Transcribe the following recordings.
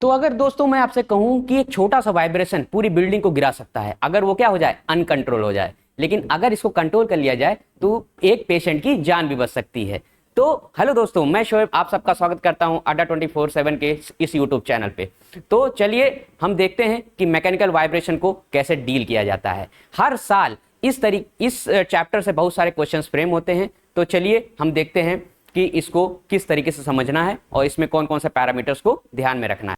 तो अगर दोस्तों मैं आपसे कहूं कि एक छोटा सा वाइब्रेशन पूरी बिल्डिंग को गिरा सकता है, अगर वो क्या हो जाए, अनकंट्रोल हो जाए, लेकिन अगर इसको कंट्रोल कर लिया जाए तो एक पेशेंट की जान भी बच सकती है। तो हेलो दोस्तों, मैं शोएब आप सबका स्वागत करता हूं अड्डा 24/7 के इस यूट्यूब चैनल पे। तो चलिए हम देखते हैं कि मैकेनिकल वाइब्रेशन को कैसे डील किया जाता है। हर साल इस चैप्टर से बहुत सारे क्वेश्चंस फ्रेम होते हैं। तो चलिए हम देखते हैं कि इसको किस तरीके से समझना है और इसमें कौन कौन से पैरामीटर्स को ध्यान में रखना है।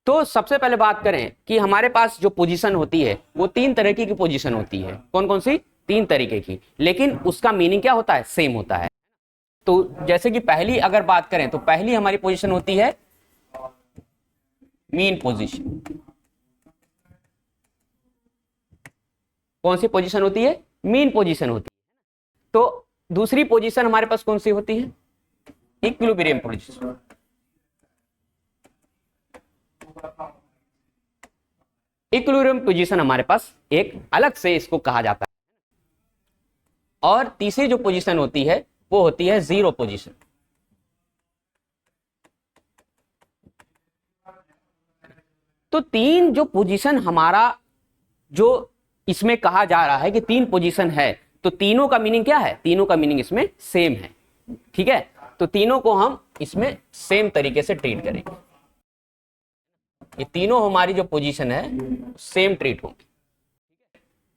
तो सबसे पहले बात करें कि हमारे पास जो पोजीशन होती है वो तीन तरीके की पोजीशन होती है। कौन कौन सी? तीन तरीके की, लेकिन उसका मीनिंग क्या होता है? सेम होता है। तो जैसे कि पहली अगर बात करें तो पहली हमारी पोजीशन होती है मीन पोजीशन। कौन सी पोजीशन होती है? मीन पोजीशन होती है। तो दूसरी पोजीशन हमारे पास कौन सी होती है? Equilibrium position. इक्विलिब्रियम पोजीशन हमारे पास एक अलग से इसको कहा जाता है। और तीसरी जो पोजीशन होती है वो होती है जीरो पोजीशन। तो तीन जो पोजीशन हमारा जो इसमें कहा जा रहा है कि तीन पोजीशन है, तो तीनों का मीनिंग क्या है? तीनों का मीनिंग इसमें सेम है। ठीक है, तो तीनों को हम इसमें सेम तरीके से ट्रीट करेंगे। ये तीनों हमारी जो पोजीशन है सेम ट्रीट होंगी।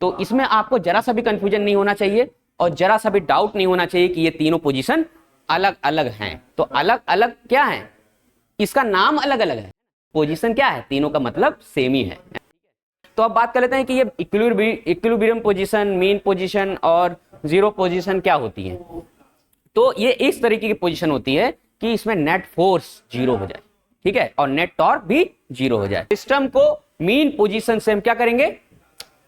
तो इसमें आपको जरा सा भी कंफ्यूजन नहीं होना चाहिए और जरा सा भी डाउट नहीं होना चाहिए कि ये तीनों पोजीशन अलग अलग हैं। तो अलग अलग क्या है? इसका नाम अलग अलग है, पोजीशन क्या है? तीनों का मतलब सेम ही है। तो अब बात कर लेते हैं कि ये इक्विलिब्रियम पोजीशन, मीन पोजीशन और जीरो पोजीशन क्या होती है। तो ये इस तरीके की पोजीशन होती है कि इसमें नेट फोर्स जीरो हो जाए, ठीक है, और नेट टॉर्क भी जीरो हो जाए। सिस्टम को मीन पोजीशन से हम क्या करेंगे?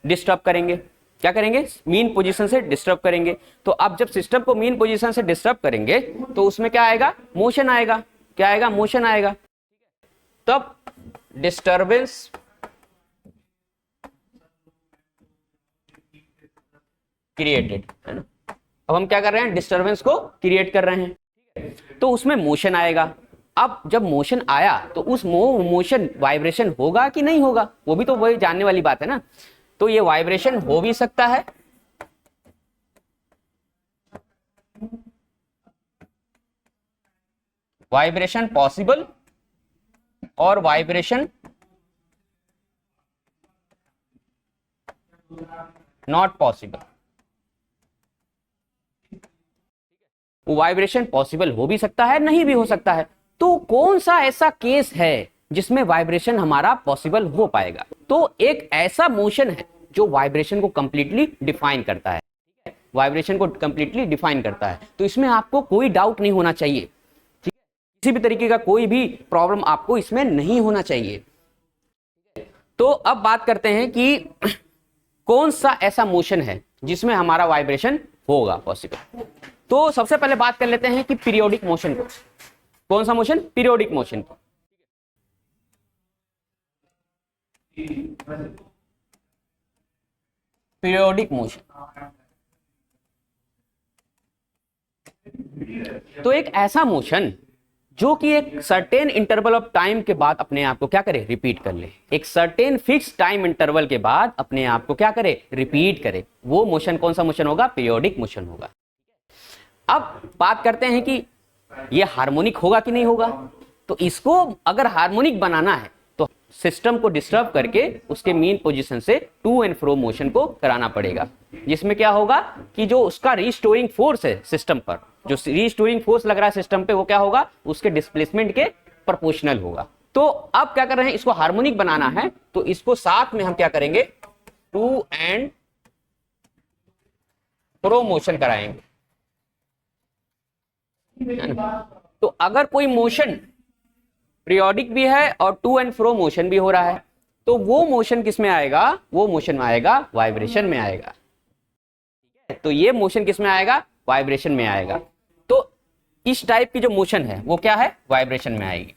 डिस्टर्ब करेंगे। क्या करेंगे? मीन पोजीशन से डिस्टर्ब करेंगे। तो अब जब सिस्टम को मीन पोजीशन से डिस्टर्ब करेंगे तो उसमें क्या आएगा? मोशन आएगा। क्या आएगा? मोशन आएगा। तब डिस्टर्बेंस क्रिएटेड है ना। अब हम क्या कर रहे हैं? डिस्टर्बेंस को क्रिएट कर रहे हैं, तो उसमें मोशन आएगा। अब जब मोशन आया तो उस मोशन वाइब्रेशन होगा कि नहीं होगा, वो भी तो वही जानने वाली बात है ना। तो ये वाइब्रेशन हो भी सकता है, वाइब्रेशन पॉसिबल और vibration not possible. Vibration possible हो भी सकता है, नहीं भी हो सकता है। तो कौन सा ऐसा केस है जिसमें वाइब्रेशन हमारा पॉसिबल हो पाएगा? तो एक ऐसा मोशन है जो वाइब्रेशन को कंप्लीटली डिफाइन करता है। वाइब्रेशन को कंप्लीटली डिफाइन करता है, तो इसमें आपको कोई डाउट नहीं होना चाहिए। ठीक है, किसी भी तरीके का कोई भी प्रॉब्लम आपको इसमें नहीं होना चाहिए। तो अब बात करते हैं कि कौन सा ऐसा मोशन है जिसमें हमारा वाइब्रेशन होगा पॉसिबल। तो सबसे पहले बात कर लेते हैं कि पीरियोडिक मोशन को। कौन सा मोशन? पीरियोडिक मोशन को। पीरियोडिक मोशन तो एक ऐसा मोशन जो कि एक सर्टेन इंटरवल ऑफ टाइम के बाद अपने आप को क्या करे? रिपीट कर ले। एक सर्टेन फिक्स टाइम इंटरवल के बाद अपने आप को क्या करे? रिपीट करे। वो मोशन कौन सा मोशन होगा? पीरियोडिक मोशन होगा। अब बात करते हैं कि ये हार्मोनिक होगा कि नहीं होगा। तो इसको अगर हार्मोनिक बनाना है तो सिस्टम को डिस्टर्ब करके उसके मीन पोजीशन से टू एंड फ्रो मोशन को कराना पड़ेगा, जिसमें क्या होगा कि जो उसका रिस्टोरिंग फोर्स है सिस्टम पर, जो रिस्टोरिंग फोर्स लग रहा है सिस्टम पे, वो क्या होगा? उसके डिस्प्लेसमेंट के प्रोपोर्शनल होगा। तो अब क्या कर रहे हैं? इसको हार्मोनिक बनाना है तो इसको साथ में हम क्या करेंगे? टू एंड फ्रो मोशन कराएंगे। तो अगर कोई मोशन पीरियोडिक भी है और टू एंड फ्रो मोशन भी हो रहा है तो वो मोशन किस में आएगा? वो मोशन में आएगा वाइब्रेशन में आएगा। ठीक है, तो ये मोशन किस में आएगा? वाइब्रेशन में आएगा। तो इस टाइप की जो मोशन है वो क्या है? वाइब्रेशन में आएगी।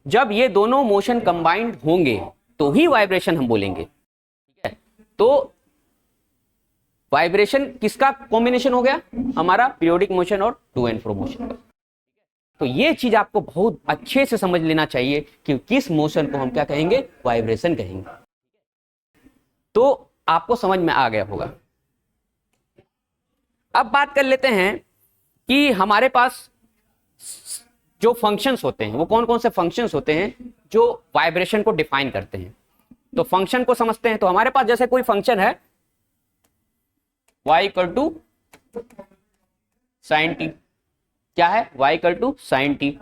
जब ये दोनों मोशन कंबाइंड होंगे तो ही वाइब्रेशन हम बोलेंगे। ठीक है, तो वाइब्रेशन किसका कॉम्बिनेशन हो गया? हमारा पीरियोडिक मोशन और टू एंड फ्रो मोशन का। तो ये चीज आपको बहुत अच्छे से समझ लेना चाहिए कि किस मोशन को हम क्या कहेंगे? वाइब्रेशन कहेंगे। तो आपको समझ में आ गया होगा। अब बात कर लेते हैं कि हमारे पास जो फंक्शंस होते हैं वो कौन कौन से फंक्शंस होते हैं जो वाइब्रेशन को डिफाइन करते हैं। तो फंक्शन को समझते हैं। तो हमारे पास जैसे कोई फंक्शन है y equal to sine t. क्या है? y equal to sine t.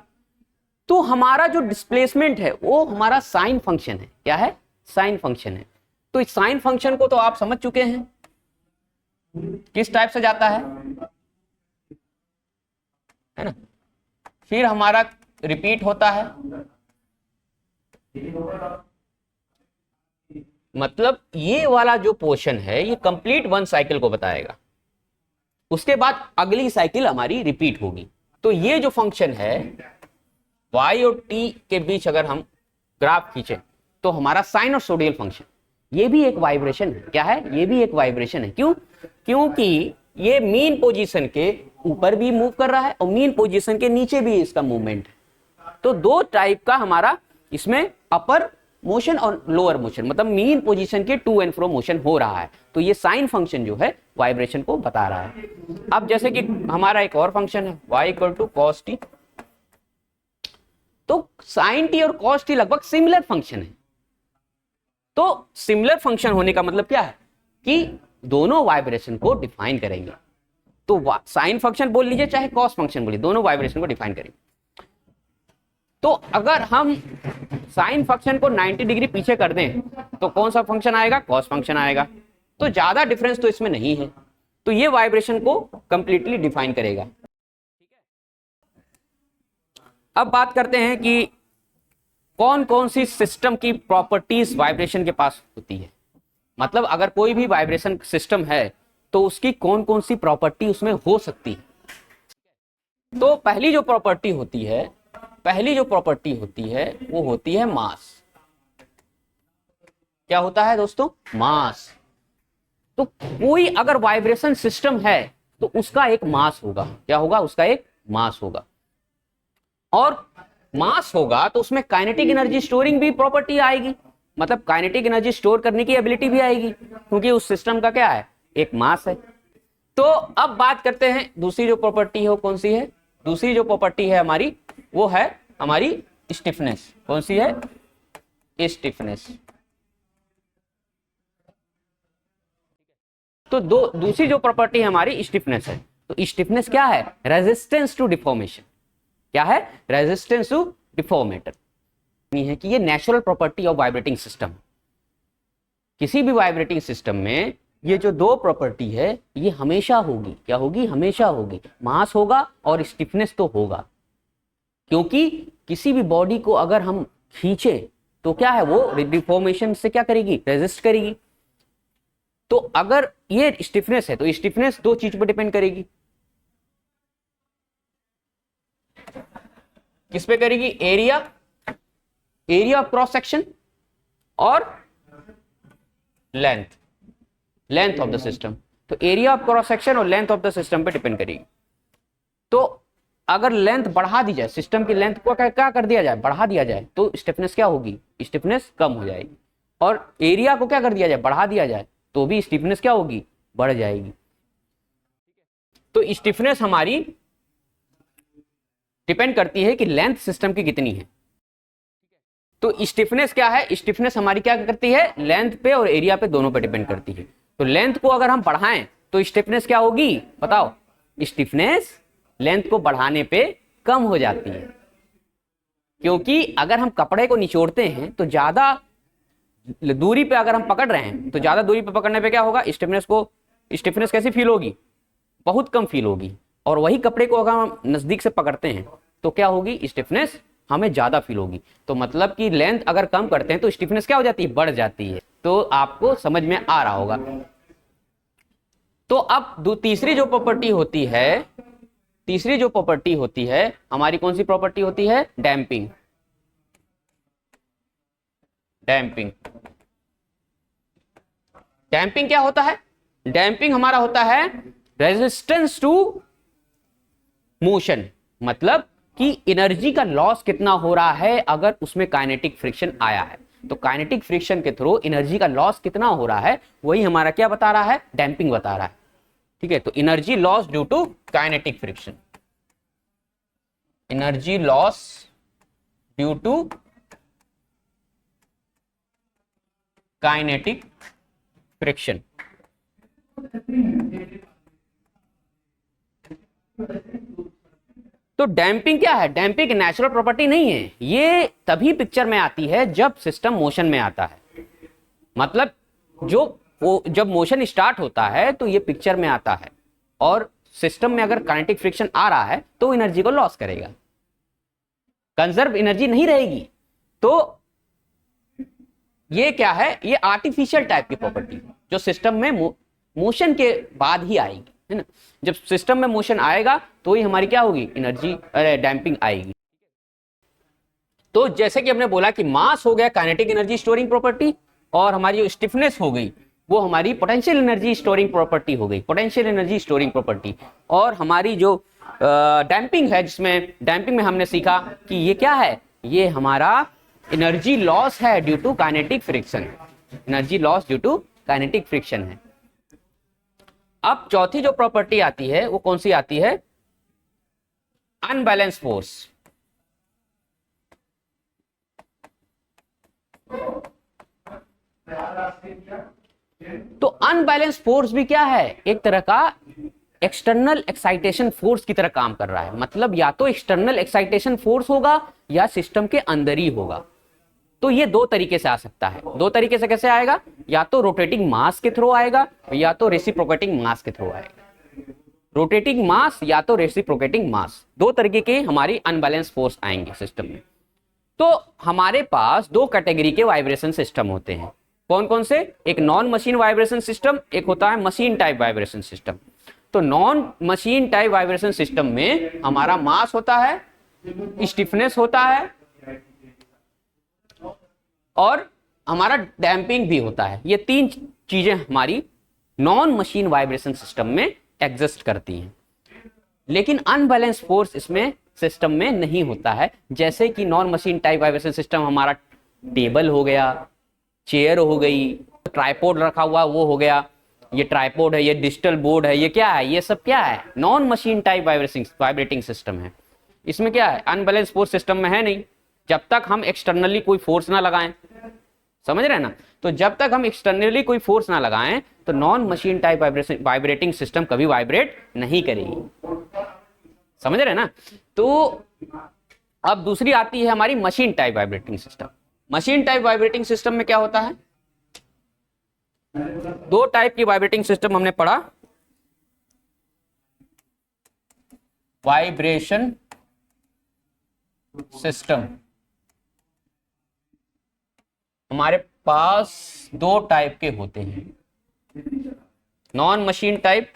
तो हमारा जो डिस्प्लेसमेंट है वो हमारा साइन फंक्शन है। क्या है? साइन फंक्शन है। तो इस साइन फंक्शन को तो आप समझ चुके हैं किस टाइप से जाता है ना? फिर हमारा रिपीट होता है, मतलब ये वाला जो पोर्शन है ये कंप्लीट वन साइकिल को बताएगा। उसके बाद अगली साइकिल हमारी रिपीट होगी। तो ये जो फंक्शन है y और t के बीच अगर हम ग्राफ खींचे तो हमारा साइनसोइडल फंक्शन, ये भी एक वाइब्रेशन है। क्या है? ये भी एक वाइब्रेशन है। क्यों? क्योंकि ये मीन पोजीशन के ऊपर भी मूव कर रहा है और मीन पोजीशन के नीचे भी इसका मूवमेंट है। तो दो टाइप का हमारा इसमें अपर मोशन और लोअर मोशन, मतलब मीन पोजीशन के टू एंड फ्रो मोशन हो रहा है। तो ये साइन फंक्शन जो है वाइब्रेशन को बता रहा है। अब जैसे कि हमारा एक और फंक्शन है y equal to cos t. तो साइन टी और कॉस टी लगभग सिमिलर फंक्शन है। तो सिमिलर फंक्शन होने का मतलब क्या है कि दोनों वाइब्रेशन को डिफाइन करेंगे। तो साइन फंक्शन बोल लीजिए चाहे कॉस फंक्शन बोलिए, दोनों वाइब्रेशन को डिफाइन करेंगे। तो अगर हम साइन फंक्शन को 90 डिग्री पीछे कर दें तो कौन सा फंक्शन आएगा? कॉस फंक्शन आएगा। तो ज्यादा डिफरेंस तो इसमें नहीं है। तो ये वाइब्रेशन को कंप्लीटली डिफाइन करेगा। अब बात करते हैं कि कौन कौन सी सिस्टम की प्रॉपर्टीज वाइब्रेशन के पास होती है। मतलब अगर कोई भी वाइब्रेशन सिस्टम है तो उसकी कौन कौन सी प्रॉपर्टी उसमें हो सकती है। तो पहली जो प्रॉपर्टी होती है वो होती है मास। क्या होता है दोस्तों? मास। तो कोई अगर वाइब्रेशन सिस्टम है तो उसका एक मास होगा। क्या होगा? उसका एक मास होगा। और मास होगा तो उसमें काइनेटिक एनर्जी स्टोरिंग भी प्रॉपर्टी आएगी, मतलब काइनेटिक एनर्जी स्टोर करने की एबिलिटी भी आएगी, क्योंकि उस सिस्टम का क्या है? एक मास है। तो अब बात करते हैं दूसरी जो प्रॉपर्टी है वो कौन सी है? दूसरी जो प्रॉपर्टी है हमारी वो है हमारी स्टिफनेस। कौन सी है? स्टिफनेस। तो दूसरी जो प्रॉपर्टी हमारी स्टिफनेस है। तो स्टिफनेस क्या है? Resistance to deformation. क्या है? Resistance to deformation. है कि ये natural property of vibrating system. किसी भी वाइब्रेटिंग सिस्टम में ये जो दो प्रॉपर्टी है ये हमेशा होगी। क्या होगी? हमेशा होगी। मास होगा और स्टिफनेस तो होगा, क्योंकि किसी भी बॉडी को अगर हम खींचे तो क्या है? वो डिफॉर्मेशन से क्या करेगी? रेजिस्ट करेगी। तो अगर ये स्टिफनेस है तो स्टिफनेस दो चीज पर डिपेंड करेगी। किस पे करेगी? एरिया ऑफ क्रॉस सेक्शन और लेंथ ऑफ द सिस्टम। तो एरिया ऑफ क्रॉस सेक्शन और लेंथ ऑफ द सिस्टम पे डिपेंड करेगी। तो अगर लेंथ बढ़ा दी जाए, सिस्टम की लेंथ को क्या कर दिया जाए? बढ़ा दिया जाए, तो स्टिफनेस क्या होगी? स्टिफनेस कम हो जाएगी। और एरिया को क्या कर दिया जाए? बढ़ा दिया जाए, तो भी स्टिफनेस क्या होगी? बढ़ जाएगी। तो स्टिफनेस हमारी डिपेंड करती है कि लेंथ सिस्टम की कितनी है। तो स्टिफनेस क्या है? स्टिफनेस हमारी क्या करती है? लेंथ पे और एरिया पे, दोनों पे डिपेंड करती है। तो लेंथ को अगर हम बढ़ाएं तो स्टिफनेस क्या होगी? बताओ। स्टिफनेस लेंथ को बढ़ाने पे कम हो जाती है, क्योंकि अगर हम कपड़े को निचोड़ते हैं तो ज्यादा दूरी पे अगर हम पकड़ रहे हैं तो ज्यादा दूरी पे पकड़ने पे क्या होगा? स्टिफनेस कैसी फील होगी? बहुत कम फील होगी। और वही कपड़े को अगर हम नजदीक से पकड़ते हैं तो क्या होगी? स्टिफनेस हमें ज्यादा फील होगी। तो मतलब कि लेंथ अगर कम करते हैं तो स्टिफनेस क्या हो जाती है? बढ़ जाती है। तो आपको समझ में आ रहा होगा। तो अब तीसरी जो प्रॉपर्टी होती है हमारी, कौन सी प्रॉपर्टी होती है? डैम्पिंग। डैम्पिंग क्या होता है? डैम्पिंग हमारा होता है रेजिस्टेंस टू मोशन, मतलब कि एनर्जी का लॉस कितना हो रहा है अगर उसमें काइनेटिक फ्रिक्शन आया है। तो काइनेटिक फ्रिक्शन के थ्रू एनर्जी का लॉस कितना हो रहा है वही हमारा क्या बता रहा है, डैम्पिंग बता रहा है। ठीक है, तो energy loss due to kinetic friction, energy loss due to kinetic friction. तो डैम्पिंग क्या है, डैम्पिंग नेचुरल प्रॉपर्टी नहीं है, ये तभी पिक्चर में आती है जब सिस्टम मोशन में आता है। मतलब जब मोशन स्टार्ट होता है तो ये पिक्चर में आता है, और सिस्टम में अगर काइनेटिक फ्रिक्शन आ रहा है तो एनर्जी को लॉस करेगा, कंजर्व एनर्जी नहीं रहेगी। तो ये क्या है, ये आर्टिफिशियल टाइप की प्रॉपर्टी जो सिस्टम में मोशन के बाद ही आएगी, है ना। जब सिस्टम में मोशन आएगा तो ही हमारी क्या होगी, एनर्जी डैम्पिंग आएगी। तो जैसे कि हमने बोला कि मास हो गया काइनेटिक एनर्जी स्टोरिंग प्रॉपर्टी, और हमारी जो स्टिफनेस हो गई वो हमारी पोटेंशियल एनर्जी स्टोरिंग प्रॉपर्टी हो गई, पोटेंशियल एनर्जी स्टोरिंग प्रॉपर्टी। और हमारी जो डैम्पिंग है, जिसमें डैम्पिंग में हमने सीखा कि ये क्या है, ये हमारा एनर्जी लॉस है due to kinetic friction, energy loss due to kinetic friction है। अब चौथी जो प्रॉपर्टी आती है वो कौन सी आती है, अनबैलेंस फोर्स। तो अनबैलेंस फोर्स भी क्या है, एक तरह का एक्सटर्नल एक्साइटेशन फोर्स की तरह काम कर रहा है। मतलब या तो एक्सटर्नल एक्साइटेशन फोर्स होगा या सिस्टम के अंदर ही होगा। तो ये दो तरीके से आ सकता है। दो तरीके से कैसे आएगा, या तो रोटेटिंग मास के थ्रू आएगा या तो रेसिप्रोकेटिंग मास के थ्रू आएगा। रोटेटिंग मास या तो रेसिप्रोकेटिंग मास, दो तरीके के हमारी अनबैलेंस फोर्स आएंगे सिस्टम में। तो हमारे पास दो कैटेगरी के वाइब्रेशन सिस्टम होते हैं। कौन कौन से, एक नॉन मशीन वाइब्रेशन सिस्टम, एक होता है मशीन टाइप वाइब्रेशन सिस्टम। तो non machine type vibration system में हमारा मास होता है, स्टिफनेस होता है और हमारा डैम्पिंग भी होता है। ये तीन चीजें हमारी नॉन मशीन वाइब्रेशन सिस्टम में एग्जिस्ट करती हैं। लेकिन अनबैलेंस फोर्स इसमें सिस्टम में नहीं होता है। जैसे कि non machine type vibration system हमारा टेबल हो गया, चेयर हो गई, ट्राइपॉड रखा हुआ वो हो गया, ये ट्राइपॉड है, ये डिजिटल बोर्ड है, ये क्या है, ये सब क्या है, non machine type vibrating system है। इसमें क्या है, अनबैलेंस फोर्स सिस्टम में है नहीं, जब तक हम एक्सटर्नली कोई फोर्स ना लगाएं। समझ रहे हैं ना। तो जब तक हम एक्सटर्नली कोई फोर्स ना लगाएं तो non machine type vibrating system कभी वाइब्रेट नहीं करेगी। समझ रहे हैं ना। तो अब दूसरी आती है हमारी machine type vibrating system. Machine type vibrating system में क्या होता है, दो टाइप की वाइब्रेटिंग सिस्टम हमने पढ़ा, वाइब्रेशन सिस्टम। हमारे पास दो टाइप के होते हैं, non machine type,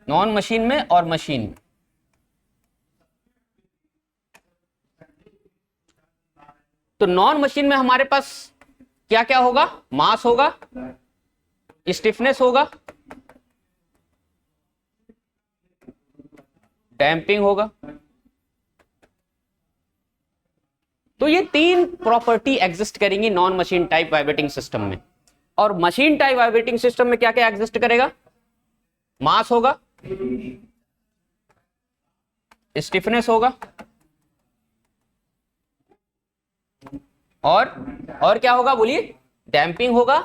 non machine में और मशीन में। तो नॉन मशीन में हमारे पास क्या क्या होगा, मास होगा, स्टिफनेस होगा, डैम्पिंग होगा। तो ये तीन प्रॉपर्टी एग्जिस्ट करेंगी non machine type vibrating system में। और मशीन टाइप वाइब्रेटिंग सिस्टम में क्या क्या एग्जिस्ट करेगा, मास होगा, स्टिफनेस होगा और क्या होगा बोलिए, डैम्पिंग होगा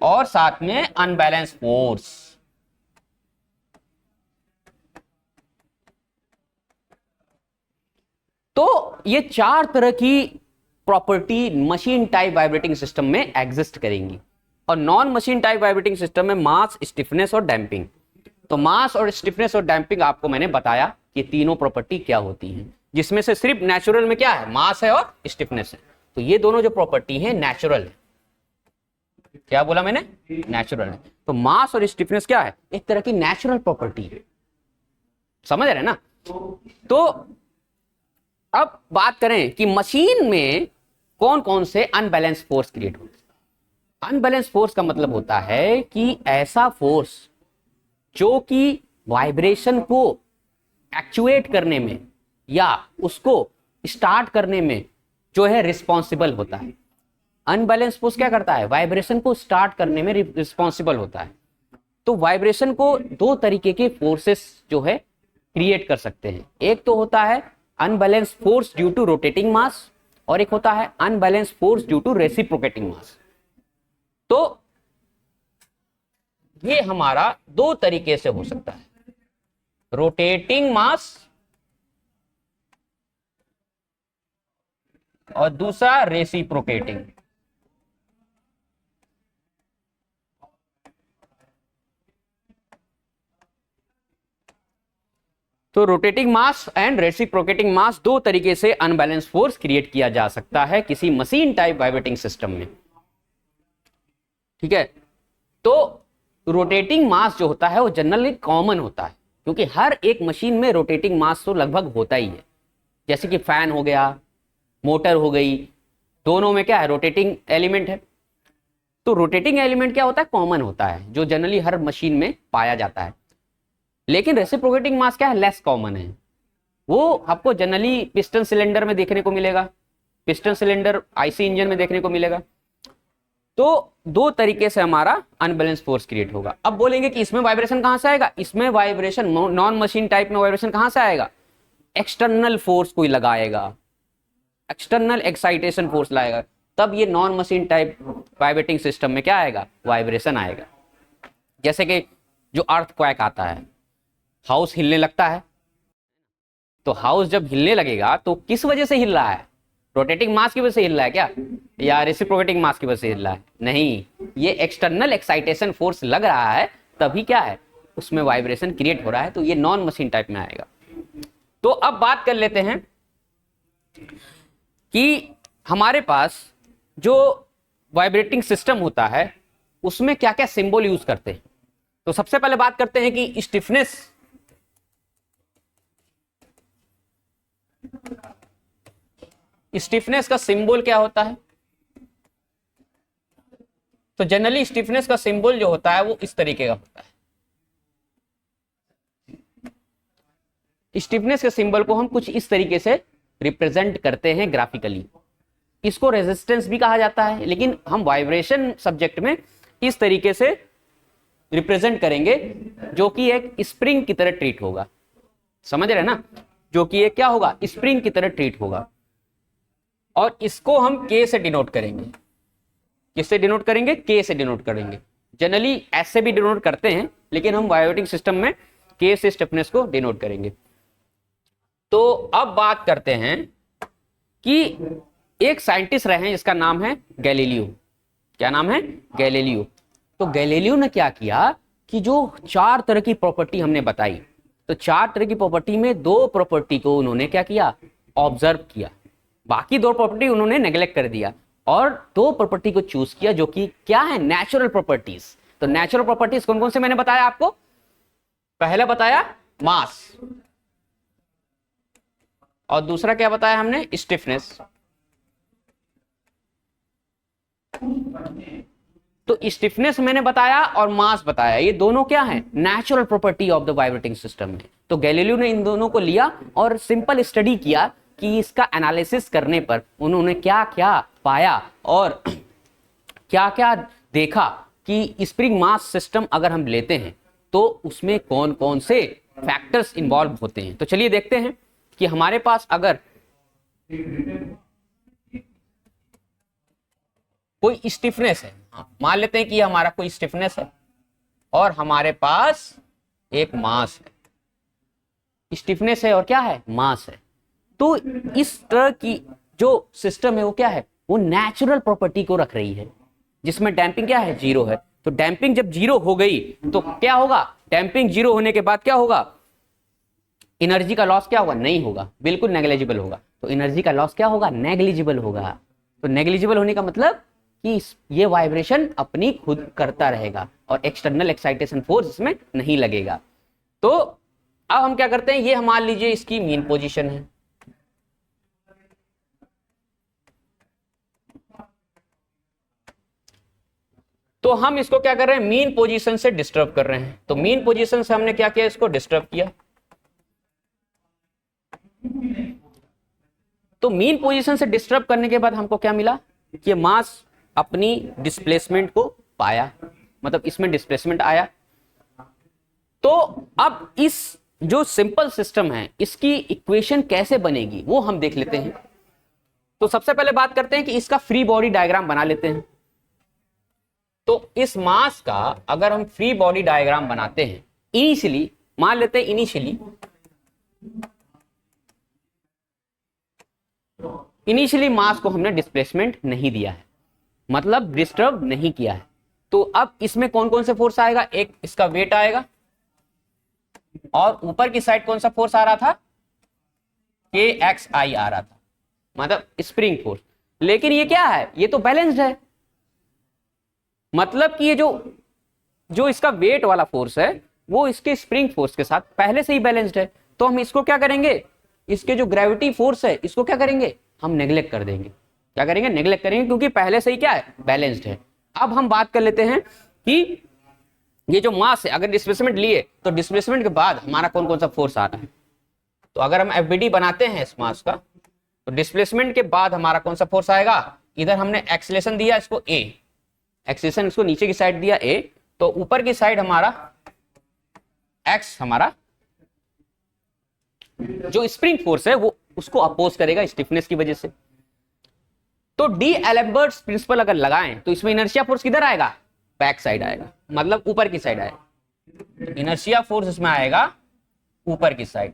और साथ में अनबैलेंस फोर्स। तो ये चार तरह की property machine type vibrating system में एग्जिस्ट करेंगी। और non machine type vibrating system में मास, स्टिफनेस और डैम्पिंग। तो मास और स्टिफनेस और डैम्पिंग आपको मैंने बताया कि तीनों प्रॉपर्टी क्या होती हैं, जिसमें से सिर्फ नेचुरल में क्या है, मास है और स्टिफनेस है। तो ये दोनों जो प्रॉपर्टी है नेचुरल है। क्या बोला मैंने, नेचुरल है। तो मास और स्टिफनेस क्या है, एक तरह की नेचुरल प्रॉपर्टी है। समझ रहे हैं ना। तो अब बात करें कि मशीन में कौन कौन से अनबैलेंस फोर्स क्रिएट होते हैं। अनबैलेंस फोर्स का मतलब होता है कि ऐसा फोर्स जो कि वाइब्रेशन को एक्चुएट करने में या उसको स्टार्ट करने में जो है रिस्पॉन्सिबल होता है। अनबैलेंस फोर्स क्या करता है, वाइब्रेशन को स्टार्ट करने में रिस्पॉन्सिबल होता है। तो वाइब्रेशन को दो तरीके के फोर्सेस जो है क्रिएट कर सकते हैं। एक तो होता है unbalance force due to rotating mass और एक होता है unbalance force due to reciprocating mass. तो ये हमारा दो तरीके से हो सकता है, रोटेटिंग मास और दूसरा रेसिप्रोकेटिंग। तो रोटेटिंग मास एंड रेसिप्रोकेटिंग मास दो तरीके से अनबैलेंस फोर्स क्रिएट किया जा सकता है किसी मशीन टाइप वाइब्रेटिंग सिस्टम में। ठीक है, तो रोटेटिंग मास जो होता है वो जनरली कॉमन होता है, क्योंकि हर एक मशीन में रोटेटिंग मास तो लगभग होता ही है। जैसे कि फैन हो गया, मोटर हो गई, दोनों में क्या है, रोटेटिंग एलिमेंट है। तो रोटेटिंग एलिमेंट क्या होता है, कॉमन होता है, जो जनरली हर मशीन में पाया जाता है। लेकिन रेसिप्रोकेटिंग मास क्या है, लेस कॉमन है। वो आपको जनरली पिस्टन सिलेंडर में देखने को मिलेगा, पिस्टन सिलेंडर आईसी इंजन में देखने को मिलेगा। तो दो तरीके से हमारा अनबैलेंस फोर्स क्रिएट होगा। अब बोलेंगे कि इसमें वाइब्रेशन कहां से आएगा, इसमें वाइब्रेशन नॉन मशीन टाइप में वाइब्रेशन कहां से आएगा, एक्सटर्नल फोर्स कोई लगाएगा, एक्सटर्नल एक्साइटेशन फोर्स लाएगा, तब ये non machine type vibrating system में क्या आएगा, वाइब्रेशन आएगा। जैसे कि जो अर्थक्वेक आता है, हाउस हिलने लगता है, तो हाउस जब हिलने लगेगा तो किस वजह से हिल रहा है, रोटेटिंग मास की वजह से हिल रहा है क्या, या रेसिप्रोकेटिंग मास की वजह से हिल रहा है, नहीं, ये एक्सटर्नल एक्साइटेशन फोर्स लग रहा है, तभी क्या है, उसमें वाइब्रेशन क्रिएट हो रहा है। तो ये नॉन मशीन टाइप में आएगा। तो अब बात कर लेते हैं कि हमारे पास जो वाइब्रेटिंग सिस्टम होता है उसमें क्या क्या सिंबल यूज करते हैं। तो सबसे पहले बात करते हैं कि स्टिफनेस, स्टिफनेस का सिंबल क्या होता है। तो जनरली स्टिफनेस का सिंबल जो होता है वो इस तरीके का होता है। स्टिफनेस के सिंबल को हम कुछ इस तरीके से रिप्रेजेंट करते हैं ग्राफिकली। इसको रेजिस्टेंस भी कहा जाता है, लेकिन हम वाइब्रेशन सब्जेक्ट में इस तरीके से रिप्रेजेंट करेंगे, जो कि एक स्प्रिंग की तरह ट्रीट होगा। समझ रहे ना, जो कि एक क्या होगा, स्प्रिंग की तरह ट्रीट होगा। और इसको हम के से डिनोट करेंगे। किससे डिनोट करेंगे, के से डिनोट करेंगे। जनरली एस से भी डिनोट करते हैं, लेकिन हम वाइब्रेटिंग सिस्टम में के से स्टिफनेस को डिनोट करेंगे। तो अब बात करते हैं कि एक साइंटिस्ट रहे हैं जिसका नाम है गैलीलियो। क्या नाम है, गैलीलियो। तो गैलीलियो ने क्या किया कि जो चार तरह की प्रॉपर्टी हमने बताई, तो चार तरह की प्रॉपर्टी में दो प्रॉपर्टी को उन्होंने क्या किया, ऑब्जर्व किया, बाकी दो प्रॉपर्टी उन्होंने नेग्लेक्ट कर दिया और दो प्रॉपर्टी को चूज किया, जो कि क्या है, नेचुरल प्रॉपर्टीज। तो नेचुरल प्रॉपर्टीज कौन कौन से मैंने बताया आपको, पहला बताया मास, और दूसरा क्या बताया हमने, स्टिफनेस। तो स्टिफनेस मैंने बताया और मास बताया, ये दोनों क्या है, natural property of the vibrating system में। तो गैलीलियो ने इन दोनों को लिया और सिंपल स्टडी किया कि इसका एनालिसिस करने पर उन्होंने क्या क्या पाया और क्या क्या देखा कि स्प्रिंग मास सिस्टम अगर हम लेते हैं तो उसमें कौन कौन से फैक्टर्स इन्वॉल्व होते हैं। तो चलिए देखते हैं कि हमारे पास अगर कोई स्टिफनेस है, मान लेते हैं कि हमारा कोई स्टिफनेस है और हमारे पास एक मास है, स्टिफनेस है और क्या है, मास है। तो इस तरह की जो सिस्टम है वो क्या है, वो नेचुरल प्रॉपर्टी को रख रही है, जिसमें डैंपिंग क्या है, जीरो है। तो डैंपिंग जब जीरो हो गई तो क्या होगा, डैंपिंग जीरो होने के बाद क्या होगा, एनर्जी का लॉस क्या होगा, नहीं होगा, बिल्कुल नेग्लिजिबल होगा। तो एनर्जी का लॉस क्या होगा, नेग्लिजिबल होगा। तो नेग्लिजिबल होने का मतलब कि ये वाइब्रेशन अपनी खुद करता रहेगा और एक्सटर्नल एक्साइटेशन फोर्स इसमें नहीं लगेगा। तो अब हम क्या करते हैं, ये हम मान लीजिए इसकी मीन पोजीशन है, तो हम इसको क्या कर रहे हैं, मीन पोजीशन से डिस्टर्ब कर रहे हैं। तो मीन पोजीशन से हमने क्या किया, इसको डिस्टर्ब किया। तो मीन पोजीशन से डिस्टर्ब करने के बाद हमको क्या मिला कि मास अपनी डिस्प्लेसमेंट को पाया, मतलब इसमें डिस्प्लेसमेंट आया। तो अब इस जो सिंपल सिस्टम है इसकी इक्वेशन कैसे बनेगी वो हम देख लेते हैं। तो सबसे पहले बात करते हैं कि इसका फ्री बॉडी डायग्राम बना लेते हैं। तो इस मास का अगर हम फ्री बॉडी डायग्राम बनाते हैं, इनिशियली मान लेते हैं, इनिशियली मास को हमने डिस्प्लेसमेंट नहीं दिया है, मतलब डिस्टर्ब नहीं किया है। तो अब इसमें कौन कौन से फोर्स आएगा, एक इसका वेट आएगा, और ऊपर की साइड कौन सा फोर्स आ रहा था, KXI आ रहा था, मतलब स्प्रिंग फोर्स। लेकिन ये क्या है, ये तो बैलेंस्ड है, मतलब कि ये जो इसका वेट वाला फोर्स है वो इसके स्प्रिंग फोर्स के साथ पहले से ही बैलेंस्ड है। तो हम इसको क्या करेंगे, इसके जो ग्रेविटी फोर्स है इसको क्या करेंगे, हम नेग्लेक्ट कर देंगे। क्या करेंगे, नेग्लेक्ट करेंगे, क्योंकि पहले से ही क्या है, बैलेंस्ड है। अब हम बात कर लेते हैं कि ये जो मास है, अगर डिस्प्लेसमेंट लिए तो डिस्प्लेसमेंट के बाद हमारा कौन कौन सा फोर्स आ रहा है। तो अगर हम FBD बनाते हैं इस मास का, तो डिस्प्लेसमेंट के बाद हमारा कौन सा फोर्स आएगा, इधर हमने एक्सेलरेशन दिया इसको A, एक्सेलरेशन इसको नीचे की साइड दिया A, तो ऊपर की साइड हमारा X, हमारा जो स्प्रिंग फोर्स है वो उसको अपोज करेगा स्टिफनेस की वजह से। तो डी एलेम्बर्ट्स प्रिंसिपल अगर लगाएं तो इसमें इनर्शिया फोर्स किधर आएगा, बैक साइड आएगा, मतलब ऊपर की साइड आएगा। इनर्शिया फोर्स इसमें आएगा ऊपर की साइड,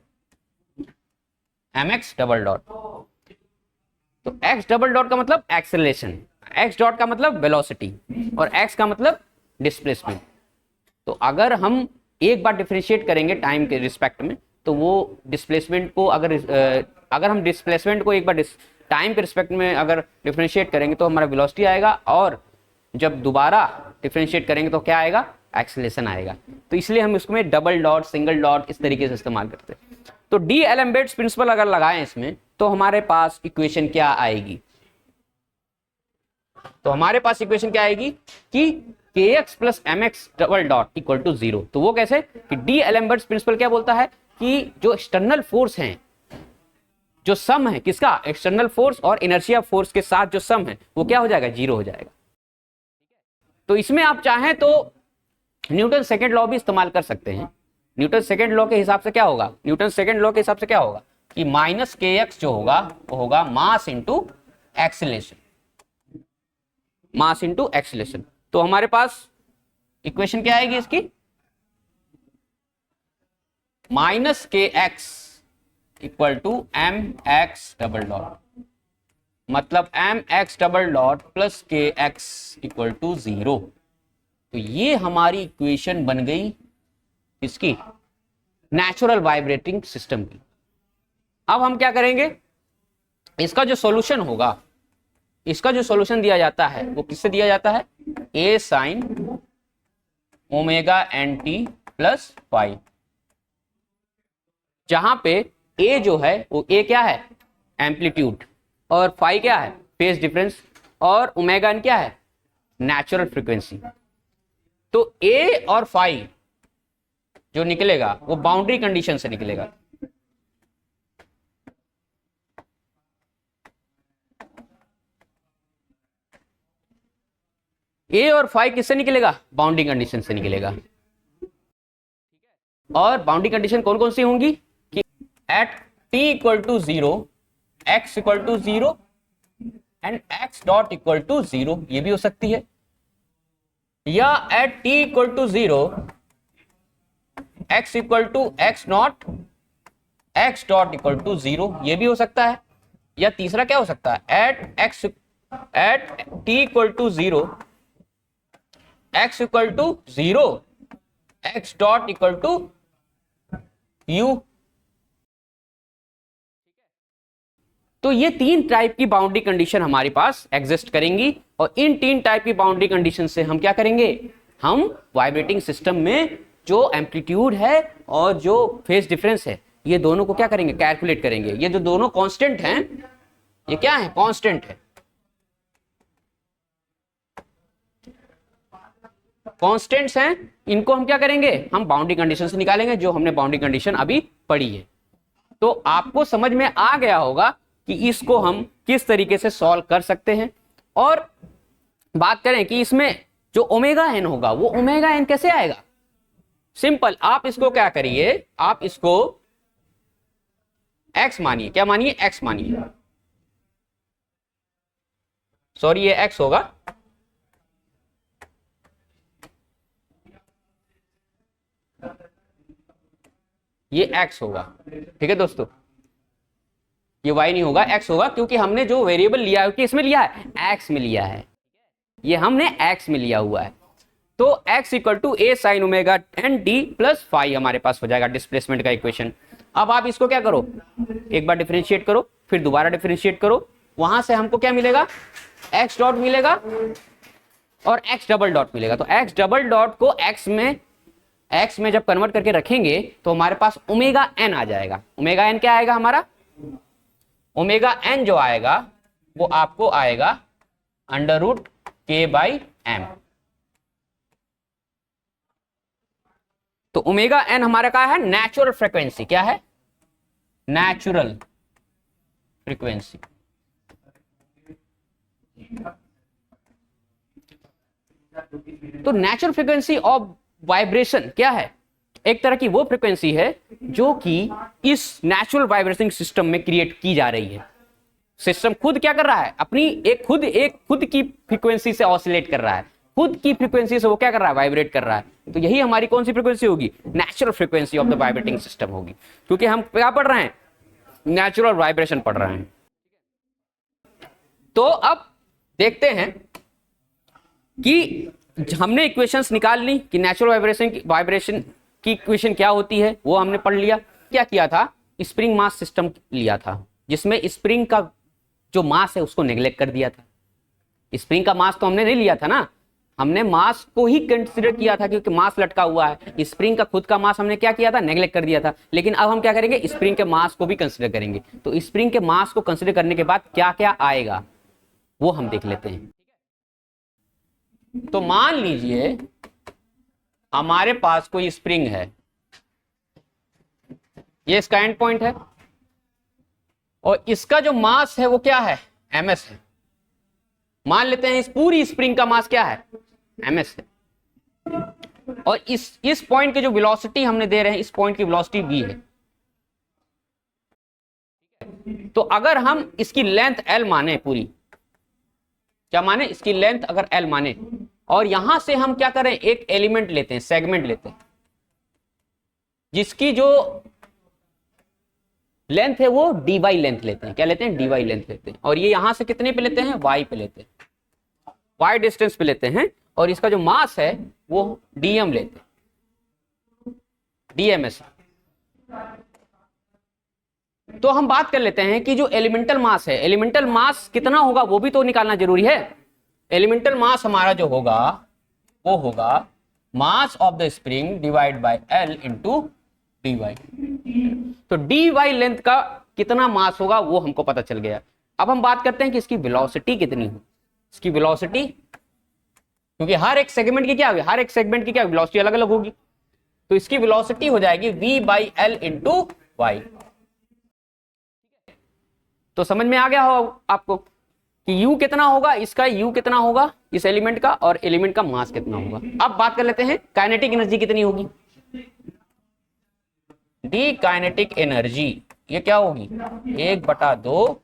mx डबल डॉट। तो x डबल डॉट का मतलब एक्सेलरेशन, x डॉट का मतलब वेलोसिटी, और x का मतलब डिस्प्लेसमेंट। तो अगर हम एक बार डिफरेंशिएट करेंगे टाइम के रिस्पेक्ट में, तो वो डिस्प्लेसमेंट को अगर हम डिस्प्लेसमेंट को एक बार टाइम के रिस्पेक्ट में अगर डिफरेंशिएट करेंगे तो हमारा वेलोसिटी आएगा, और जब दोबारा डिफरेंशिएट करेंगे तो क्या आएगा, एक्सेलरेशन आएगा। तो इसलिए हम इसमें डबल डॉट, सिंगल डॉट इस तरीके से इस्तेमाल करते हैं। तो डी एलेम्बर्ट्स प्रिंसिपल अगर लगाएं इसमें, तो हमारे पास इक्वेशन क्या आएगी, तो हमारे पास इक्वेशन क्या आएगी कि kx plus mx double dot equal to 0। तो वो कैसे, कि डी एलेम्बर्ट्स प्रिंसिपल क्या बोलता है कि जो एक्सटर्नल फोर्स हैं, जो सम है किसका, एक्सटर्नल फोर्स और इनर्शिया फोर्स के साथ जो सम है वो क्या हो जाएगा, 0 हो जाएगा। तो इसमें आप चाहें तो न्यूटन सेकंड लॉ भी इस्तेमाल कर सकते हैं। न्यूटन सेकंड लॉ के हिसाब से क्या होगा, न्यूटन सेकंड लॉ के हिसाब से क्या होगा कि माइनस kx जो होगा वो होगा mass into acceleration, mass into acceleration. तो हमारे पास इक्वेशन क्या आएगी इसकी, minus kx equal to mx double dot, मतलब mx double dot plus kx equal to 0। तो ये हमारी इक्वेशन बन गई इसकी नेचुरल वाइब्रेटिंग सिस्टम की। अब हम क्या करेंगे, इसका जो सॉल्यूशन होगा, इसका जो सॉल्यूशन दिया जाता है वो किससे दिया जाता है, a sine omega n t plus five, जहां पे a जो है वो a क्या है, एम्पलीट्यूड, और फाई क्या है, फेज डिफरेंस, और ओमेगा एन क्या है, नेचुरल फ्रीक्वेंसी। तो a और फाई जो निकलेगा वो बाउंड्री कंडीशन से निकलेगा। a और फाई किससे निकलेगा, बाउंड्री कंडीशन से निकलेगा। और बाउंड्री कंडीशन कौन कौन सी होंगी कि at t equal to 0, x equal to 0 and x dot equal to 0, ये भी हो सकती है, या at t equal to 0 x equal to x not x dot equal to 0, ये भी हो सकता है। या तीसरा क्या हो सकता है, at t equal to 0 x equal to 0 x dot equal to u। तो ये तीन टाइप की बाउंड्री कंडीशन हमारे पास एग्जिस्ट करेंगी, और इन तीन टाइप की बाउंड्री कंडीशन से हम क्या करेंगे, हम वाइब्रेटिंग सिस्टम में जो एम्पलीट्यूड है और जो फेज डिफरेंस है ये दोनों को क्या करेंगे, कैलकुलेट करेंगे। ये जो दोनों कांस्टेंट हैं ये क्या है, कांस्टेंट है। कॉन्स्टेंट्स हैं, इनको हम क्या करेंगे, हम बाउंड्री कंडीशन से निकालेंगे, जो हमने बाउंड्री कंडीशन अभी पढ़ी है। तो आपको समझ में आ गया होगा कि इसको हम किस तरीके से सॉल्व कर सकते हैं। और बात करें कि इसमें जो ओमेगा एन होगा वो ओमेगा एन कैसे आएगा, सिंपल, आप इसको क्या करिए, आप इसको x मानिए, क्या मानिए, x मानिए, सॉरी ये x होगा, ये x होगा, ठीक है दोस्तों, ये y नहीं होगा, x होगा, क्योंकि हमने जो वेरिएबल लिया है कि इसमें लिया है, x में लिया है, ये हमने x में लिया हुआ है। तो x equal to a sine omega n d plus phi हमारे पास हो जाएगा डिस्प्लेसमेंट का इक्वेशन। अब आप इसको क्या करो, एक बार डिफरेंशिएट करो, फिर दोबारा डिफरेंशिएट करो, वहां से हमको क्या मिलेगा, x डॉट मिलेगा और x डबल डॉट मिलेगा। तो x डबल डॉट को x में जब कन्वर्ट करके रखेंगे तो हमारे पास ओमेगा n आ जाएगा। ओमेगा n क्या आएगा हमारा, ओमेगा n जो आएगा वो आपको आएगा under root k by m. तो ओमेगा n हमारा क्या है, नेचुरल फ्रीक्वेंसी, क्या है, नेचुरल फ्रीक्वेंसी। तो नेचुरल फ्रीक्वेंसी ऑफ वाइब्रेशन क्या है, एक तरह की वो फ्रीक्वेंसी है जो कि इस नेचुरल वाइब्रेशन सिस्टम में क्रिएट की जा रही है। सिस्टम खुद क्या कर रहा है, अपनी एक खुद की फ्रीक्वेंसी से ऑसिलेट कर रहा है, खुद की फ्रीक्वेंसी से वो क्या कर रहा है, वाइब्रेट कर रहा है। तो यही हमारी कौन सी फ्रीक्वेंसी होगी, natural frequency of the vibrating system होगी, क्योंकि हम क्या पढ़ रहे हैं, नेचुरल वाइब्रेशन पढ़ रहे हैं। तो अब देखते हैं कि हमने इक्वेशंस निकाल ली कि नेचुरल वाइब्रेशन की इक्वेशन क्या होती है, वो हमने पढ़ लिया। क्या किया था, स्प्रिंग मास सिस्टम लिया था, जिसमें स्प्रिंग का जो मास है उसको नेग्लेक्ट कर दिया था। स्प्रिंग का मास तो हमने नहीं लिया था ना, हमने मास को ही कंसीडर किया था, क्योंकि मास लटका हुआ है। स्प्रिंग का खुद का मास हमने क्या किया था, नेग्लेक्ट कर दिया था। लेकिन अब हम क्या करेंगे, स्प्रिंग के मास को भी कंसीडर करेंगे। तो स्प्रिंग के मास को कंसीडर करने के बाद क्या क्या आएगा वो हम देख लेते हैं। तो मान लीजिए हमारे पास कोई स्प्रिंग है, ये इसका एंड पॉइंट है, और इसका जो मास है वो क्या है, ms है। मान लेते हैं इस पूरी स्प्रिंग का मास क्या है, ms है, और इस पॉइंट के जो वेलोसिटी हमने दे रहे हैं, इस पॉइंट की वेलोसिटी v है। तो अगर हम इसकी लेंथ l माने, पूरी क्या माने, इसकी लेंथ अगर l माने, और यहां से हम क्या करें, एक एलिमेंट लेते हैं, सेगमेंट लेते हैं, जिसकी जो लेंथ है वो dy लेंथ लेते हैं, क्या लेते हैं, dy लेंथ लेते हैं, और ये यहां से कितने पे लेते हैं, y पे लेते हैं, y डिस्टेंस पे लेते हैं, और इसका जो मास है वो dm लेते हैं, dms। तो हम बात कर लेते हैं कि जो एलिमेंटल मास है, एलिमेंटल मास कितना होगा वो भी तो निकालना जरूरी है। एलिमेंटल मास हमारा जो होगा वो होगा mass of the spring divide by l into dy। तो dy लेंथ का कितना मास होगा वो हमको पता चल गया। अब हम बात करते हैं कि इसकी वेलोसिटी कितनी हो। इसकी वेलोसिटी, क्योंकि हर एक सेगमेंट की क्या होगी, हर एक सेगमेंट की क्या वेलोसिटी अलग अलग होगी, तो इसकी वेलोसिटी हो जाएगी v by l into y. तो समझ में आ गया हो आपको कि u कितना होगा, इसका u कितना होगा इस एलिमेंट का, और एलिमेंट का मास कितना होगा। अब बात कर लेते हैं काइनेटिक एनर्जी कितनी होगी। डी काइनेटिक एनर्जी ये क्या होगी, 1/2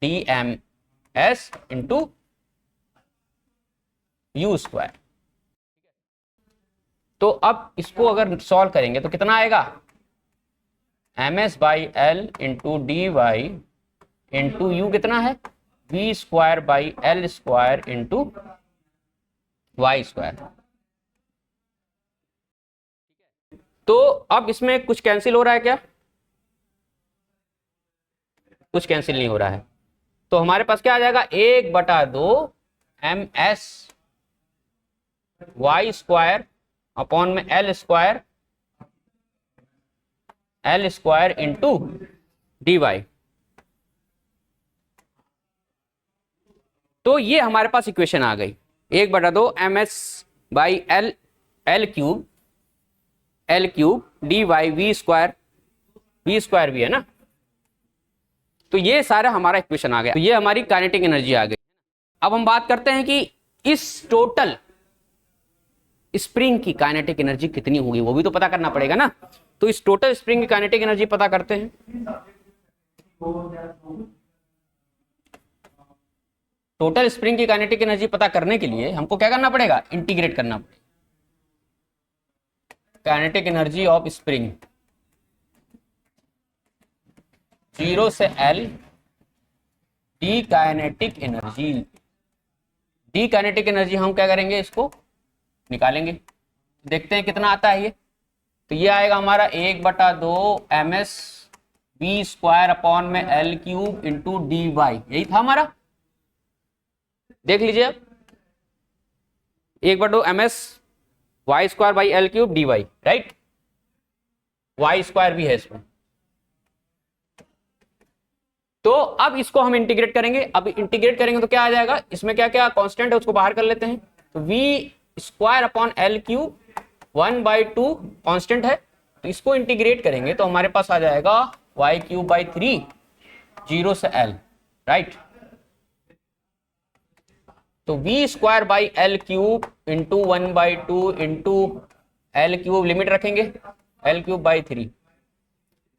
dms इंटू u स्क्वायर। तो अब इसको अगर सॉल्व करेंगे तो कितना आएगा, ms by l into d y into u कितना है, v square by l square into y square. तो अब इसमें कुछ कैंसिल हो रहा है क्या, कुछ कैंसिल नहीं हो रहा है। तो हमारे पास क्या आ जाएगा, 1/2 ms वाई स्क्वायर अपॉन में l square into d y. तो ये हमारे पास इक्वेशन आ गई, 1/2 ms by l cube d y v square भी है ना। तो ये सारा हमारा इक्वेशन आ गया, तो ये हमारी काइनेटिक एनर्जी आ गई। अब हम बात करते हैं कि इस टोटल स्प्रिंग की काइनेटिक एनर्जी कितनी होगी, वो भी तो पता करना पड़ेगा ना। तो इस टोटल स्प्रिंग की काइनेटिक एनर्जी पता करते हैं। टोटल स्प्रिंग की काइनेटिक एनर्जी पता करने के लिए हमको क्या करना पड़ेगा, इंटीग्रेट करना पड़ेगा। काइनेटिक एनर्जी ऑफ स्प्रिंग 0 से L डी काइनेटिक एनर्जी हम क्या करेंगे, इसको निकालेंगे, देखते हैं कितना आता है ये। तो ये आएगा हमारा 1/2 ms v स्क्वायर अपॉन में L cube into d y, यही था हमारा। देख लीजिए अब 1/2 ms y square by L cube d y, right. y square भी है इसमें। तो अब इसको हम इंटीग्रेट करेंगे। अब इंटीग्रेट करेंगे तो क्या आ जाएगा, इसमें क्या क्या कांस्टेंट है उसको बाहर कर लेते हैं। तो v square upon L cube 1/2 constant है, तो इसको इंटीग्रेट करेंगे तो हमारे पास आ जाएगा y क्यूब बाई 3 0 से L, राइट। तो v square by L cube into 1/2 into L cube, limit रखेंगे L क्यूब बाई 3,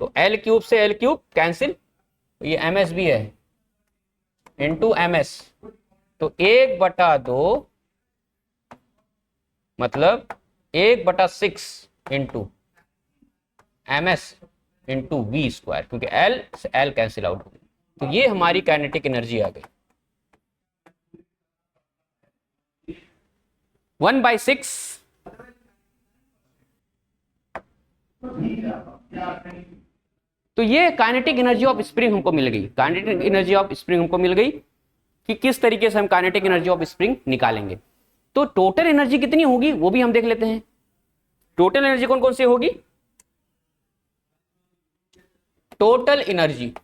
तो L क्यूब से L क्यूब कैंसिल, तो ये ms भी है इंटू ms, तो 1/2 मतलब 1/6 into ms into v square, क्योंकि L से L कैंसिल आउट हो गई। तो ये हमारी काइनेटिक एनर्जी आ गई 1/6 तो ये काइनेटिक एनर्जी ऑफ स्प्रिंग हमको मिल गई। काइनेटिक एनर्जी ऑफ स्प्रिंग हमको मिल गई कि किस तरीके से हम काइनेटिक एनर्जी ऑफ स्प्रिंग निकालेंगे। तो टोटल एनर्जी कितनी होगी वो भी हम देख लेते हैं। टोटल एनर्जी कौन कौन सी होगी, टोटल एनर्जी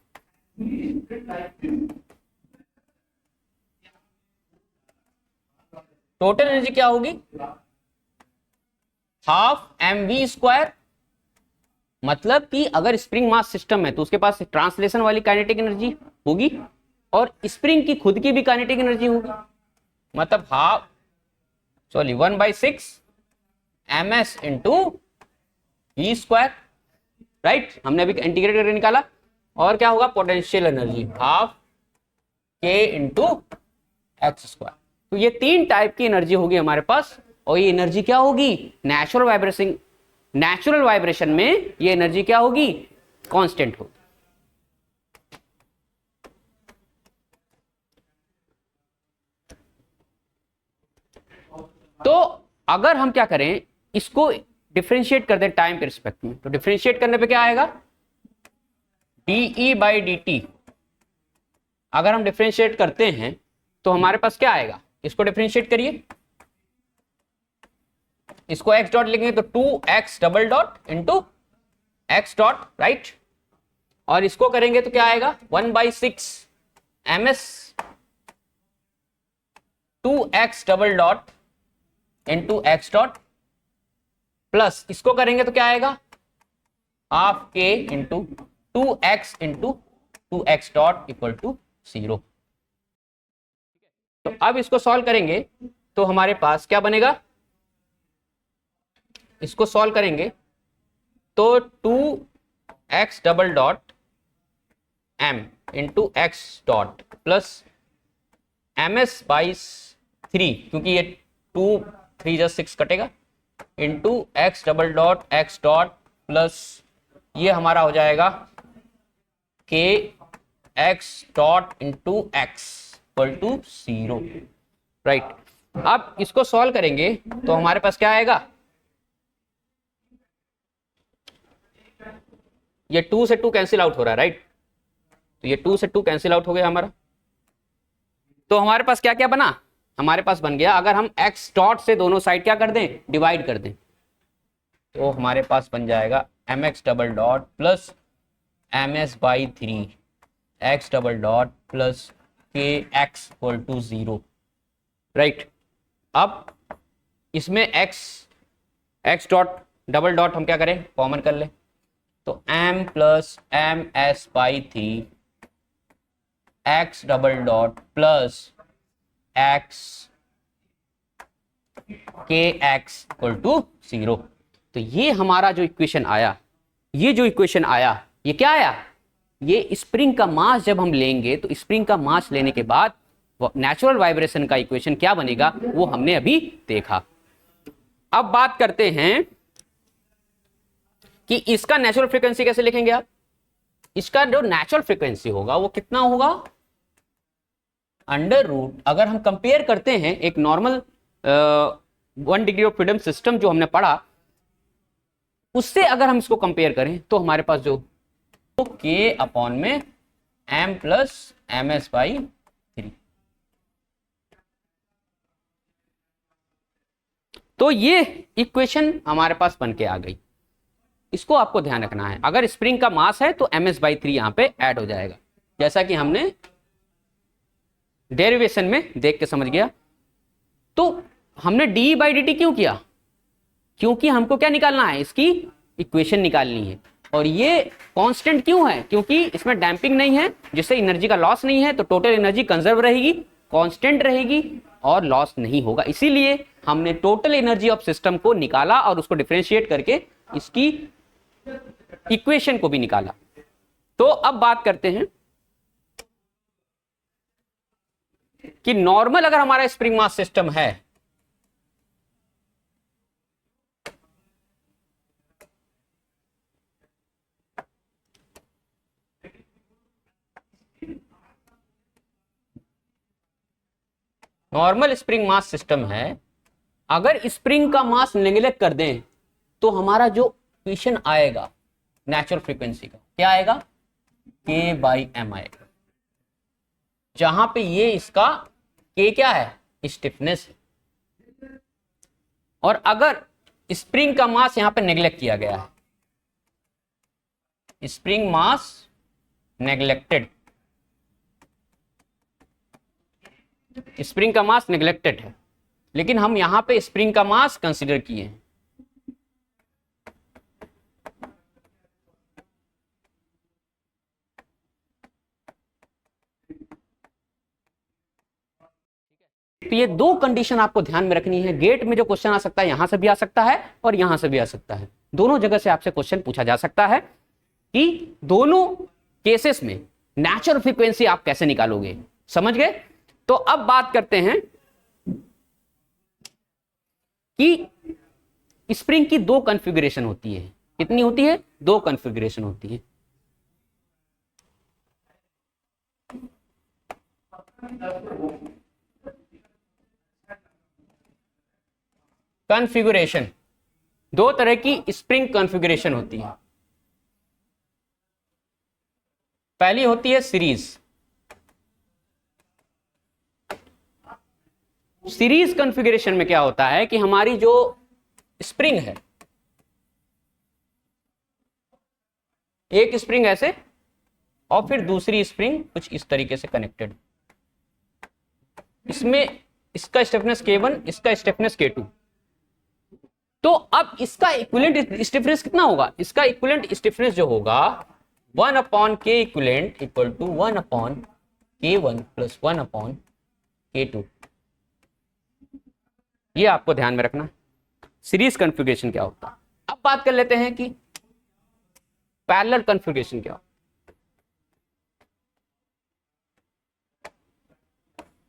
क्या होगी, हाफ mv स्क्वायर, मतलब कि अगर स्प्रिंग मास सिस्टम है तो उसके पास ट्रांसलेशन वाली काइनेटिक एनर्जी होगी और स्प्रिंग की खुद की भी काइनेटिक एनर्जी होगी, मतलब 1/6 ms into v square, right. हमने अभी इंटीग्रेट करके निकाला। और क्या होगा, potential energy half k into x square. तो ये 3 टाइप की एनर्जी होगी हमारे पास, और ये एनर्जी क्या होगी, नेचुरल वाइब्रेशन में ये एनर्जी क्या होगी, कांस्टेंट होगी। तो अगर हम क्या करें, इसको डिफरेंशिएट कर दें टाइम के रिस्पेक्ट में, तो डिफरेंशिएट करने पे क्या आएगा, dE बाई dt। अगर हम डिफरेंशिएट करते हैं तो हमारे पास क्या आएगा, इसको डिफरेंशिएट करिए, इसको x डॉट लिखेंगे तो 2x double dot into x dot, right. और इसको करेंगे तो क्या आएगा, 1/6 ms 2x double dot into x dot, plus इसको करेंगे तो क्या आएगा, half k into 2x into 2x dot equal to 0। तो अब इसको सॉल्व करेंगे तो हमारे पास क्या बनेगा, इसको सॉल्व करेंगे तो 2x double dot m into x dot plus ms by 3, क्योंकि ये 2 3 जा 6 कटेगा, into x double dot x dot plus ये हमारा हो जाएगा k x dot into x equal to 0, right. अब इसको सॉल्व करेंगे तो हमारे पास क्या आएगा, ये 2 से 2 कैंसिल आउट हो रहा है, राइट। तो ये 2 से 2 कैंसिल आउट हो गया हमारा। तो हमारे पास क्या क्या बना, हमारे पास बन गया, अगर हम x डॉट से दोनों साइड क्या कर दें, डिवाइड कर दें, तो हमारे पास बन जाएगा mx double dot plus ms by 3 x double dot plus k x equal to 0, right. अब इसमें एक्स डॉट डबल डॉट हम क्या करें, कॉमन कर ले, तो m plus m s by 3 x double dot plus x के एक्स इक्वल टू 0। तो ये हमारा जो इक्वेशन आया, ये जो इक्वेशन आया, ये क्या आया, ये स्प्रिंग का मास जब हम लेंगे तो स्प्रिंग का मास लेने के बाद नेचुरल वाइब्रेशन का इक्वेशन क्या बनेगा वो हमने अभी देखा। अब बात करते हैं कि इसका नेचुरल फ्रीक्वेंसी कैसे लिखेंगे आप। इसका जो नेचुरल फ्रीक्वेंसी होगा वो कितना होगा, अंडर रूट, अगर हम कंपेयर करते हैं एक normal 1 degree of freedom system जो हमने पढ़ा उससे अगर हम इसको कंपेयर करें तो हमारे पास जो के अपॉन में m plus m s by 3। तो ये इक्वेशन हमारे पास बन के आ गई। इसको आपको ध्यान रखना है, अगर स्प्रिंग का मास है तो ms/3 यहां पे ऐड हो जाएगा, जैसा कि हमने डेरिवेशन में देख के समझ गया। तो हमने dE/dt क्यों किया, क्योंकि हमको क्या निकालना है, इसकी इक्वेशन निकालनी है। और ये कांस्टेंट क्यों है, क्योंकि इसमें डैम्पिंग नहीं है जिससे एनर्जी का लॉस नहीं है, तो टोटल एनर्जी कंजर्व रहेगी, कांस्टेंट रहेगी और लॉस नहीं होगा। इसीलिए हमने टोटल एनर्जी ऑफ सिस्टम को निकाला और उसको डिफरेंशिएट करके इसकी इक्वेशन को भी निकाला। तो अब बात करते हैं कि नॉर्मल अगर हमारा स्प्रिंग मास सिस्टम है नॉर्मल स्प्रिंग मास सिस्टम है, अगर स्प्रिंग का मास नेग्लेक्ट कर दें तो हमारा जो इक्वेशन आएगा नेचुरल फ्रीक्वेंसी का क्या आएगा, k/m आएगा, जहां पे ये इसका k क्या है, स्टिफनेस है। और अगर स्प्रिंग का मास यहां पे नेग्लेक्ट किया गया है, स्प्रिंग मास नेग्लेक्टेड, स्प्रिंग का मास नेग्लेक्टेड है, लेकिन हम यहां पे स्प्रिंग का मास कंसीडर किए हैं। तो ये दो कंडीशन आपको ध्यान में रखनी है। गेट में जो क्वेश्चन आ सकता है यहां से भी आ सकता है और यहां से भी आ सकता है, दोनों जगह से आपसे क्वेश्चन पूछा जा सकता है कि दोनों केसेस में नेचुरल फ्रीक्वेंसी आप कैसे निकालोगे। समझ गए। तो अब बात करते हैं कि स्प्रिंग की दो कॉन्फ़िगरेशन होती है। कितनी होती है, दो कॉन्फ़िगरेशन होती है। कॉन्फ़िगरेशन, दो तरह की स्प्रिंग कॉन्फ़िगरेशन होती है। पहली होती है सीरीज। सीरीज कॉन्फ़िगरेशन में क्या होता है कि हमारी जो स्प्रिंग है, एक स्प्रिंग ऐसे और फिर दूसरी स्प्रिंग कुछ इस तरीके से कनेक्टेड, इसमें इसका स्टिफनेस K1, इसका स्टिफनेस K2। तो अब इसका इक्विवेलेंट स्टिफनेस कितना होगा, इसका इक्विवेलेंट स्टिफनेस जो होगा 1/K equivalent equal to 1/K1 plus 1/K2। ये आपको ध्यान में रखना। सीरीज कॉन्फ़िगरेशन क्या होता है। अब बात कर लेते हैं कि पैरेलल कॉन्फ़िगरेशन क्या होता है।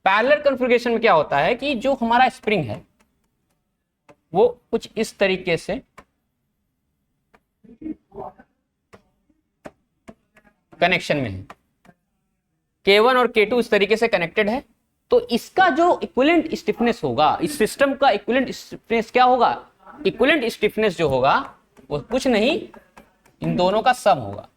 पैरेलल कॉन्फ़िगरेशन में क्या होता है कि जो हमारा स्प्रिंग है वो कुछ इस तरीके से कनेक्शन में है, K1 और K2 इस तरीके से कनेक्टेड है। तो इसका जो इक्विवेलेंट स्टिफनेस होगा, इस सिस्टम का इक्विवेलेंट स्टिफनेस क्या होगा, इक्विवेलेंट स्टिफनेस जो होगा वो कुछ नहीं, इन दोनों का सम होगा।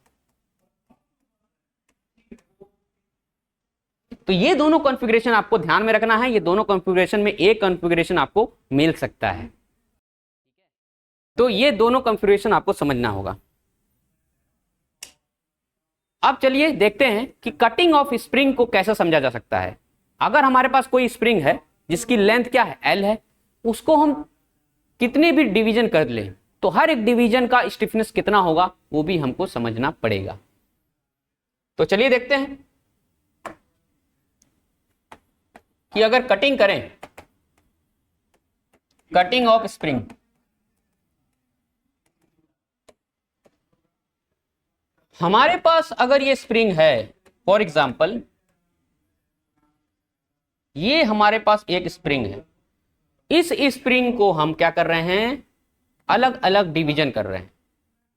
तो ये दोनों कॉन्फ़िगरेशन आपको ध्यान में रखना है। ये दोनों कॉन्फ़िगरेशन में एक कॉन्फ़िगरेशन आपको मिल सकता है, तो ये दोनों कॉन्फ़िगरेशन आपको समझना होगा। अब चलिए देखते हैं कि कटिंग ऑफ स्प्रिंग को कैसे समझा जा सकता है। अगर हमारे पास कोई स्प्रिंग है जिसकी लेंथ क्या है, L है, उसको हम कितने भी डिवीजन कर लें तो हर एक डिवीजन का स्टिफनेस कितना होगा वो भी हमको समझना पड़ेगा। तो चलिए देखते हैं कि अगर कटिंग करें, कटिंग ऑफ स्प्रिंग, हमारे पास अगर ये स्प्रिंग है, फॉर एग्जाम्पल ये हमारे पास एक स्प्रिंग है, इस स्प्रिंग को हम क्या कर रहे हैं, अलग अलग डिवीजन कर रहे हैं,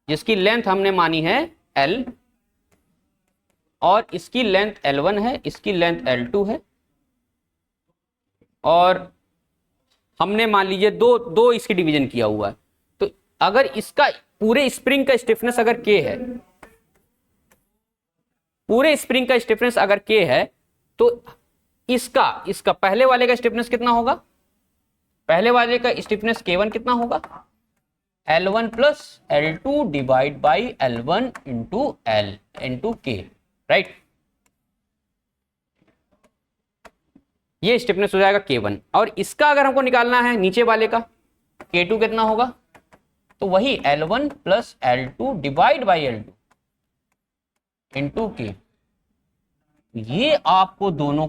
जिसकी लेंथ हमने मानी है L, और इसकी लेंथ L1 है, इसकी लेंथ L2 है, और हमने मान लीजिए दो दो इसकी डिवीजन किया हुआ है। तो अगर इसका पूरे स्प्रिंग का स्टिफनेस अगर K है, पूरे स्प्रिंग का स्टिफनेस अगर K है, तो इसका पहले वाले का स्टिफनेस कितना होगा, पहले वाले का स्टिफनेस K1 कितना होगा, L1 plus L2 divide by L1 into L into K, right. ये स्टिफनेस हो जाएगा K1, और इसका अगर हमको निकालना है नीचे वाले का K2 कितना होगा, तो वही L1 plus L2 divide by L2 into K। ये आपको दोनों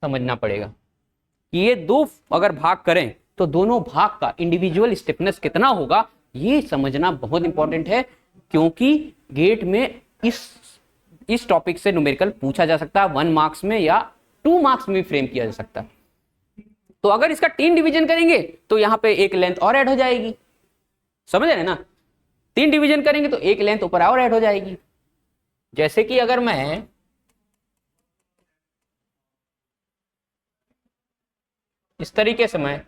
समझना पड़ेगा कि ये दो अगर भाग करें तो दोनों भाग का इंडिविजुअल स्टिफनेस कितना होगा, ये समझना बहुत इंपॉर्टेंट है, क्योंकि गेट में इस टॉपिक से न्यूमेरिकल पूछा जा सकता है 1 मार्क्स में या 2 मार्क्स में फ्रेम किया जा सकता है। तो अगर इसका 3 डिवीजन करेंगे तो यहां पे एक लेंथ और ऐड हो जाएगी, समझ रहे ना, 3 डिवीजन करेंगे तो एक लेंथ ऊपर और ऐड हो जाएगी। जैसे कि अगर मैं इस तरीके से मैं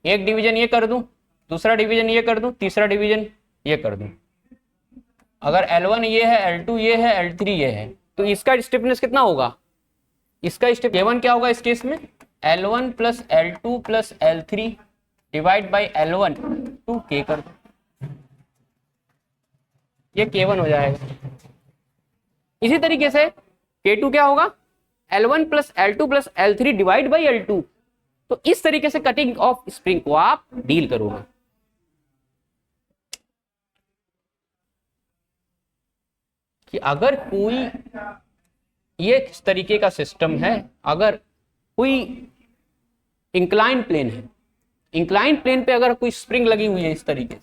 एक डिवीजन ये कर दूं, दूसरा डिवीजन ये कर दूं, तीसरा डिवीजन ये कर दूं, अगर L1 ये है, L2 ये है, L3 ये है, तो इसका स्टिफनेस कितना होगा, इसका स्टिफ K1 क्या होगा इस केस में, L1 plus L2 plus L3 divide by L1 to K कर दो, ये K1 हो जाएगा। इसी तरीके से K2 क्या होगा, L1 plus L2 plus L3 divide by L2। तो इस तरीके से कटिंग ऑफ स्प्रिंग को आप डील करोगे। कि अगर कोई ये किस तरीके का सिस्टम है, अगर कोई इंक्लाइन प्लेन है, इंक्लाइन प्लेन पे अगर कोई स्प्रिंग लगी हुई है इस तरीके से,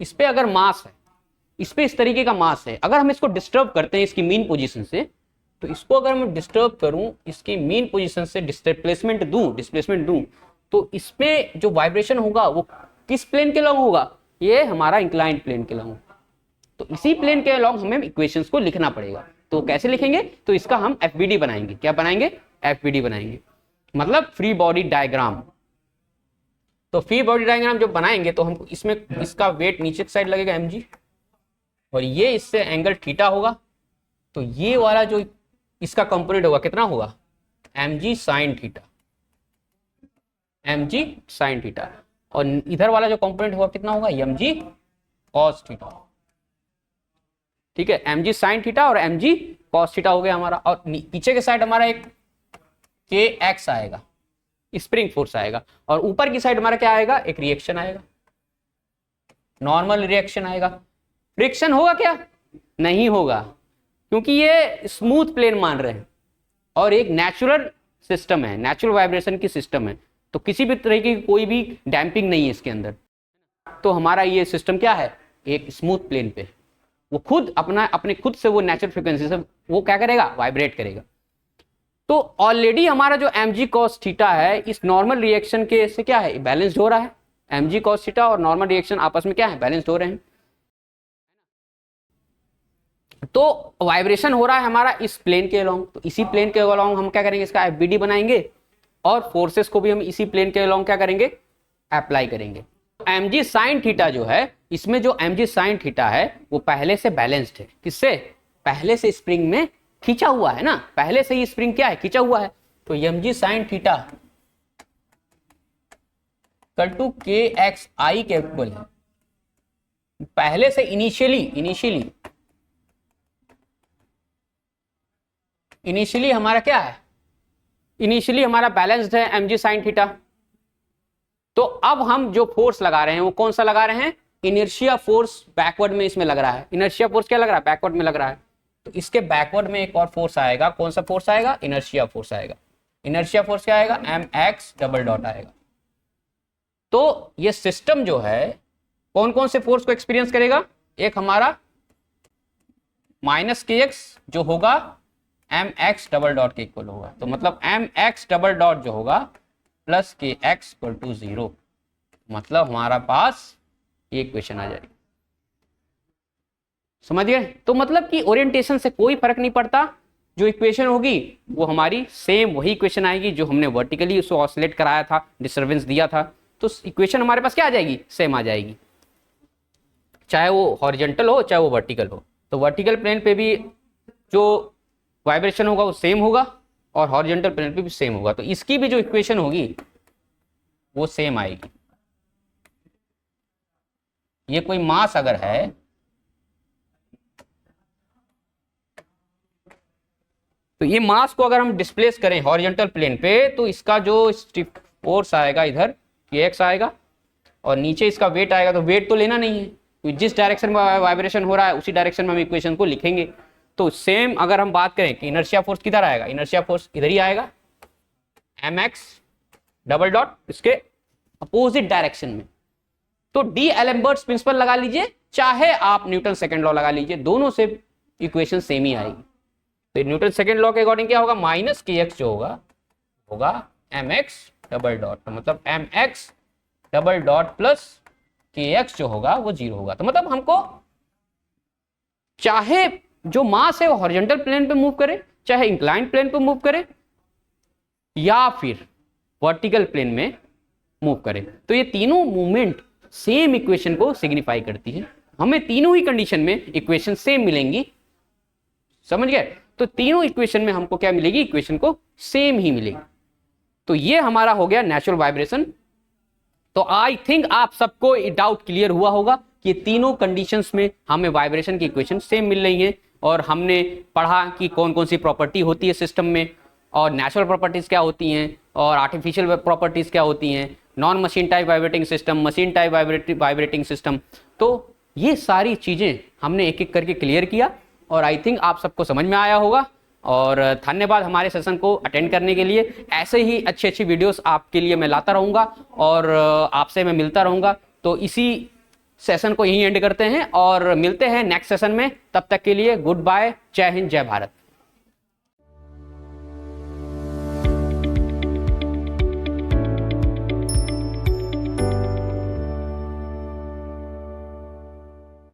इस पे अगर मास है, इस पे इस तरीके का मास है, अगर हम इसको डिस्टर्ब करते हैं इसकी मीन पोजीशन से, तो इसको अगर मैं डिस्टर्ब करूं, इसकी मीन पोजीशन से डिस्प्लेसमेंट दूं, तो इसमें जो वाइब्रेशन होगा वो किस प्लेन के लॉन्ग होगा, ये हमारा इंक्लाइंड प्लेन के लॉन्ग। तो इसी प्लेन के लॉन्ग हमें इक्वेशंस को लिखना पड़ेगा। तो कैसे लिखेंगे, तो इसका हम FBD बनाएंगे। क्या बनाएंगे, FBD बनाएंगे, मतलब फ्री बॉडी डायग्राम। तो फ्री बॉडी डायग्राम जब बनाएंगे तो हमको इसमें इसका वेट नीचे की साइड लगेगा mg, और ये इससे एंगल थीटा होगा, तो ये वाला जो इसका कंपोनेंट होगा कितना होगा, mg sine theta, mg sine theta, और इधर वाला जो कंपोनेंट होगा कितना होगा, mg cos थीटा। ठीक है, mg साइन थीटा और mg cos थीटा हो गया हमारा। और पीछे के साइड हमारा एक kx आएगा, स्प्रिंग फोर्स आएगा, और ऊपर की साइड हमारा क्या आएगा, एक रिएक्शन आएगा, नॉर्मल रिएक्शन आएगा। फ्रिक्शन होगा क्या, नहीं होगा, क्योंकि ये स्मूथ प्लेन मान रहे हैं और एक नेचुरल सिस्टम है, नेचुरल वाइब्रेशन की सिस्टम है, तो किसी भी तरह की कोई भी डैम्पिंग नहीं है इसके अंदर। तो हमारा ये सिस्टम क्या है, एक स्मूथ प्लेन पे, वो खुद अपने खुद से वो नेचुरल फ्रीक्वेंसी से वो क्या करेगा, वाइब्रेट करेगा। तो ऑलरेडी हमारा जो mg cos थीटा है इस नॉर्मल रिएक्शन के से क्या है, बैलेंस्ड हो रहा है। mg cos थीटा और नॉर्मल रिएक्शन आपस में क्या है, बैलेंस्ड हो रहे हैं। तो वाइब्रेशन हो रहा है हमारा इस प्लेन के अलोंग, तो इसी प्लेन के अलोंग हम क्या करेंगे, इसका FBD बनाएंगे, और फोर्सेस को भी हम इसी प्लेन के अलोंग क्या करेंगे, अप्लाई करेंगे। mg साइन थीटा जो है, इसमें जो mg साइन थीटा है वो पहले से बैलेंस्ड है, किससे, पहले से स्प्रिंग में खींचा हुआ है ना, पहले से ही स्प्रिंग क्या है, खींचा हुआ है। तो mg sine theta equal to kxi के इक्वल है, पहले से इनिशियली हमारा क्या है, इनिशियली हमारा बैलेंस्ड है mg sin थीटा। तो अब हम जो फोर्स लगा रहे हैं वो कौन सा लगा रहे हैं, इनर्शिया फोर्स बैकवर्ड में इसमें लग रहा है। इनर्शिया फोर्स क्या लग रहा है, बैकवर्ड में लग रहा है। तो इसके बैकवर्ड में एक और फोर्स आएगा, कौन सा फोर्स आएगा, इनर्शिया फोर्स आएगा। इनर्शिया फोर्स क्या आएगा, mx डबल डॉट आएगा। तो ये सिस्टम जो है कौन कौन से फोर्स को एक्सपीरियंस करेगा, एक हमारा माइनस के एक्स जो होगा mx डबल डॉट के इक्वल होगा। तो मतलब mx डबल डॉट जो होगा प्लस के एक्स इक्वल टू 0। मतलब हमारा पास ये इक्वेशन आ जाएगी। समझ गए। तो मतलब कि ओरिएंटेशन से कोई फर्क नहीं पड़ता, जो इक्वेशन होगी वो हमारी सेम वही इक्वेशन आएगी जो हमने वर्टिकली उसको ऑसिलेट कराया था, डिस्टर्बेंस दिया था। तो इक्वेशन हमारे पास क्या आ जाएगी, सेम आ जाएगी, चाहे वो हॉरिजॉन्टल हो चाहे वो वर्टिकल हो। तो वर्टिकल प्लेन पे भी जो वाइब्रेशन होगा वो सेम होगा और हॉरिजॉन्टल प्लेन पे भी सेम होगा। तो इसकी भी जो इक्वेशन होगी वो सेम आएगी। ये कोई मास अगर है तो ये मास को अगर हम डिस्प्लेस करें हॉरिजॉन्टल प्लेन पे तो इसका जो फोर्स आएगा इधर ये एक्स आएगा और नीचे इसका वेट आएगा। तो वेट तो लेना नहीं है, जिस डायरेक्शन में वाइब्रेशन हो रहा है उसी डायरेक्शन में हम इक्वेशन को लिखेंगे। तो सेम अगर हम बात करें कि इनर्शिया फोर्स किधर आएगा, इनर्शिया फोर्स इधर ही आएगा mx डबल डॉट इसके अपोजिट डायरेक्शन में। तो डी एलेम्बर्ट्स प्रिंसिपल लगा लीजिए चाहे आप न्यूटन सेकंड लॉ लगा लीजिए, दोनों से इक्वेशन सेम ही आएगी। तो न्यूटन सेकंड लॉ के अकॉर्डिंग क्या होगा, माइनस के एक्स जो होगा mx डबल डॉट। तो मतलब mx डबल डॉट प्लस के एक्स जो होगा वो 0 होगा। तो मतलब हमको चाहे जो मास है वो हॉरिजॉन्टल प्लेन पे मूव करे, चाहे इंक्लाइंड प्लेन पे मूव करे या फिर वर्टिकल प्लेन में मूव करे, तो ये तीनों मूवमेंट सेम इक्वेशन को सिग्निफाई करती है। हमें तीनों ही कंडीशन में इक्वेशन सेम मिलेंगी। समझ गए। तो तीनों इक्वेशन में हमको क्या मिलेगी, इक्वेशन को सेम ही मिलेगी। तो ये हमारा हो गया नेचुरल वाइब्रेशन। तो आई थिंक आप सबको डाउट क्लियर हुआ होगा कि तीनों कंडीशंस में हमें वाइब्रेशन की इक्वेशन सेम मिल रही है। और हमने पढ़ा कि कौन कौन सी प्रॉपर्टी होती है सिस्टम में, और नेचुरल प्रॉपर्टीज क्या होती हैं और आर्टिफिशियल प्रॉपर्टीज क्या होती हैं, non machine type vibrating system, machine type vibrating system. तो ये सारी चीजें हमने एक एक करके क्लियर किया और आई थिंक आप सबको समझ में आया होगा। और धन्यवाद हमारे सेशन को अटेंड करने के लिए। ऐसे ही अच्छी अच्छी वीडियोस आपके लिए मैं लाता रहूँगा और आपसे मैं मिलता रहूँगा। तो इसी सेशन को यहीं एंड करते हैं और मिलते हैं नेक्स्ट सेशन में। तब तक के लिए गुड बाय, जय हिंद, जय भारत।